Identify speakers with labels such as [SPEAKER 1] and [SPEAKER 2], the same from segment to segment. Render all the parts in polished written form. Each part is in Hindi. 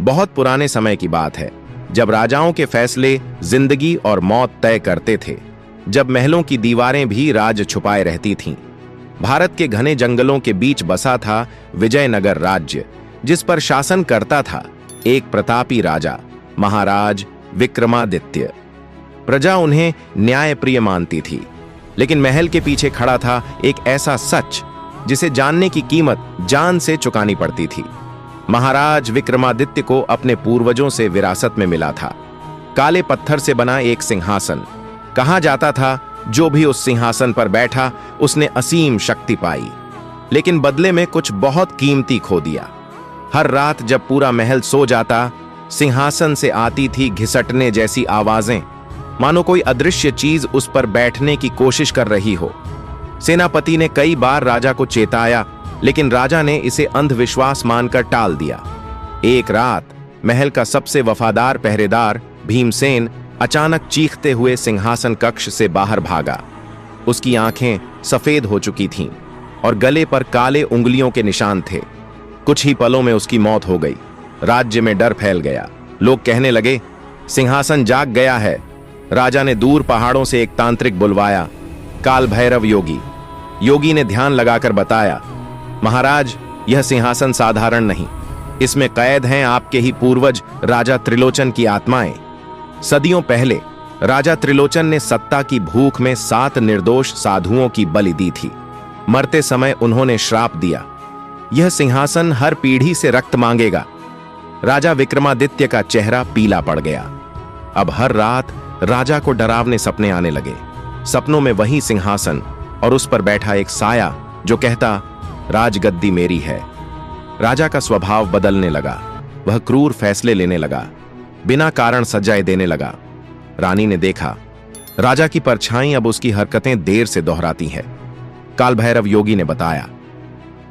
[SPEAKER 1] बहुत पुराने समय की बात है, जब राजाओं के फैसले जिंदगी और मौत तय करते थे, जब महलों की दीवारें भी राज छुपाए रहती थीं। भारत के घने जंगलों के बीच बसा था विजयनगर राज्य, जिस पर शासन करता था एक प्रतापी राजा, महाराज विक्रमादित्य। प्रजा उन्हें न्यायप्रिय मानती थी, लेकिन महल के पीछे खड़ा था एक ऐसा सच जिसे जानने की कीमत जान से चुकानी पड़ती थी। महाराज विक्रमादित्य को अपने पूर्वजों से विरासत में मिला था काले पत्थर से बना एक सिंहासन। कहा जाता था जो भी उस सिंहासन पर बैठा उसने असीम शक्ति पाई, लेकिन बदले में कुछ बहुत कीमती खो दिया। हर रात जब पूरा महल सो जाता, सिंहासन से आती थी घिसटने जैसी आवाजें, मानो कोई अदृश्य चीज उस पर बैठने की कोशिश कर रही हो। सेनापति ने कई बार राजा को चेताया, लेकिन राजा ने इसे अंधविश्वास मानकर टाल दिया। एक रात महल का सबसे वफादार पहरेदार भीमसेन अचानक चीखते हुए सिंहासन कक्ष से बाहर भागा। उसकी आंखें सफेद हो चुकी थीं और गले पर काले उंगलियों के निशान थे। कुछ ही पलों में उसकी मौत हो गई। राज्य में डर फैल गया। लोग कहने लगे, सिंहासन जाग गया है। राजा ने दूर पहाड़ों से एक तांत्रिक बुलवाया, काल भैरव योगी। योगी ने ध्यान लगाकर बताया, महाराज, यह सिंहासन साधारण नहीं, इसमें कैद हैं आपके ही पूर्वज राजा त्रिलोचन की आत्माएं। सदियों पहले राजा त्रिलोचन ने सत्ता की भूख में 7 निर्दोष साधुओं की बलि दी थी। मरते समय उन्होंने श्राप दिया, यह सिंहासन हर पीढ़ी से रक्त मांगेगा। राजा विक्रमादित्य का चेहरा पीला पड़ गया। अब हर रात राजा को डरावने सपने आने लगे। सपनों में वही सिंहासन और उस पर बैठा एक साया जो कहता, राजगद्दी मेरी है। राजा का स्वभाव बदलने लगा। वह क्रूर फैसले लेने लगा, बिना कारण सजाएं देने लगा। रानी ने देखा, राजा की परछाई अब उसकी हरकतें देर से दोहराती है। काल भैरव योगी ने बताया,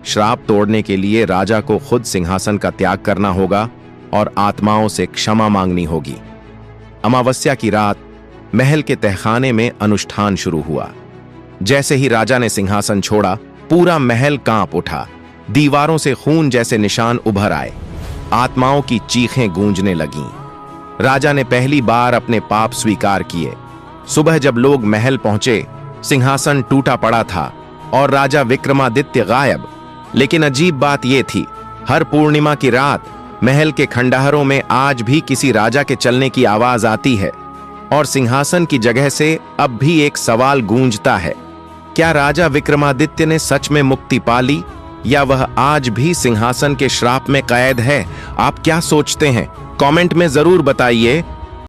[SPEAKER 1] श्राप तोड़ने के लिए राजा को खुद सिंहासन का त्याग करना होगा और आत्माओं से क्षमा मांगनी होगी। अमावस्या की रात महल के तहखाने में अनुष्ठान शुरू हुआ। जैसे ही राजा ने सिंहासन छोड़ा, पूरा महल कांप उठा। दीवारों से खून जैसे निशान उभर आए। आत्माओं की चीखें गूंजने लगीं। राजा ने पहली बार अपने पाप स्वीकार किए। सुबह जब लोग महल पहुंचे, सिंहासन टूटा पड़ा था और राजा विक्रमादित्य गायब। लेकिन अजीब बात यह थी, हर पूर्णिमा की रात महल के खंडहरों में आज भी किसी राजा के चलने की आवाज आती है और सिंहासन की जगह से अब भी एक सवाल गूंजता है, क्या राजा विक्रमादित्य ने सच में मुक्ति पा ली या वह आज भी सिंहासन के श्राप में कैद है? आप क्या सोचते हैं? कमेंट में जरूर बताइए।